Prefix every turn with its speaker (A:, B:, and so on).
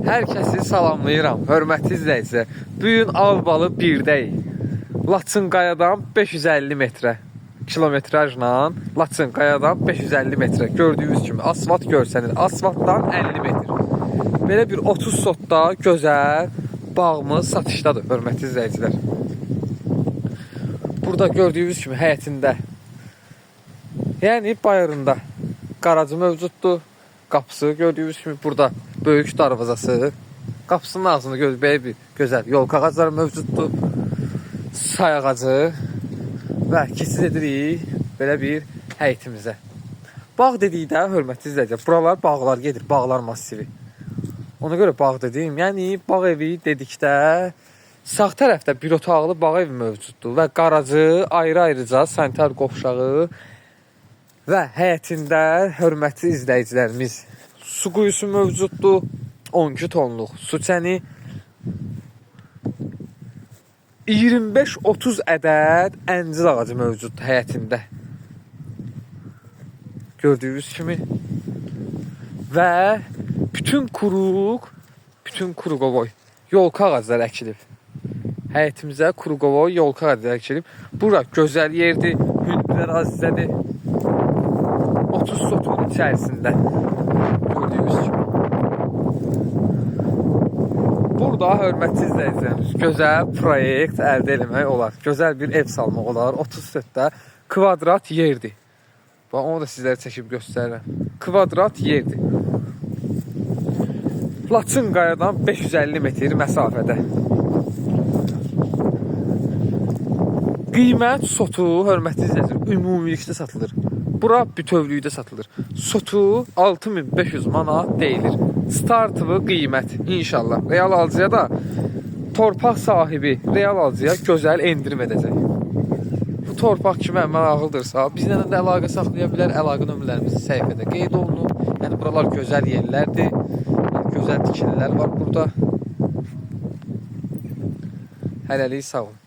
A: Hər kəsi salamlayıram, hörmətli izləyicilər. Bugün Albalı 1-deyik. Laçınqayadan 550 metrə kilometrajla Laçınqayadan 550 metrə. Gördüyünüz kimi asfalt görsənir. Asfaltdan 50 metr. Belə bir 30 sotda gözəl bağımız satışdadır, hörmətli izləyicilər. Burada gördüyünüz kimi həyətində, yəni bayırında qaracı mövcuddur. Qapısı gördüyünüz kimi burada böyük darvazası. Qapısının ağzını belə bir gözəl yolka ağacları mövcuddur. Say ağacı və keçid edirik belə bir həyətimizə. Bağ dedikdə, hörmətli izləyicilər, buralar bağlar gedir, bağlar massivi. Ona görə bağ dedim. Yəni bağ evi dedikdə sağ tərəfdə bir otaqlı bağ evi mövcuddur və qaracı ayrı-ayrıca sanitar qovşağı və həyətində hörmətli izləyicilərimiz su quyusu mövcuddur. 12 tonluq su çəni, 25-30 ədəd əncir ağacı mövcuddur həyətində. Gördüyünüz kimi. Və bütün kuruqovoy yolka ağacları əkilib. Həyətimizə kuruqovoy yolka ağacları əkilib. Bura gözəl yerdir, hündür ərazidədir. 30 sotun içərisində. Gördüyünüz kimi. Burada hörmətli izləyicilərimiz gözəl proyekt əldə etmək olar. Gözəl bir ev salmaq olar. 30 sotda kvadrat yerdir. Bax, onu da sizlərə çəkib göstərirəm. Kvadrat yerdir. Laçınqayadan 550 metr məsafədə. Qiymət sotu, hörmətli izləyicilər, ümumilikdə satılır. Bura bütövlükdə satılır. Sotu 6500 manat deyilir. Startılı qiymət inşallah. Real alıcıya da torpaq sahibi real alıcıya gözəl endirim edəcək. Bu torpaq kimə maraqlıdırsa, bizlə də əlaqə saxlaya bilər. Əlaqə nömrələrimiz səhifədə qeyd olunub. Yəni buralar gözəl yerlərdir. Gözəl tikililər var burada. Hələlik sağ olun.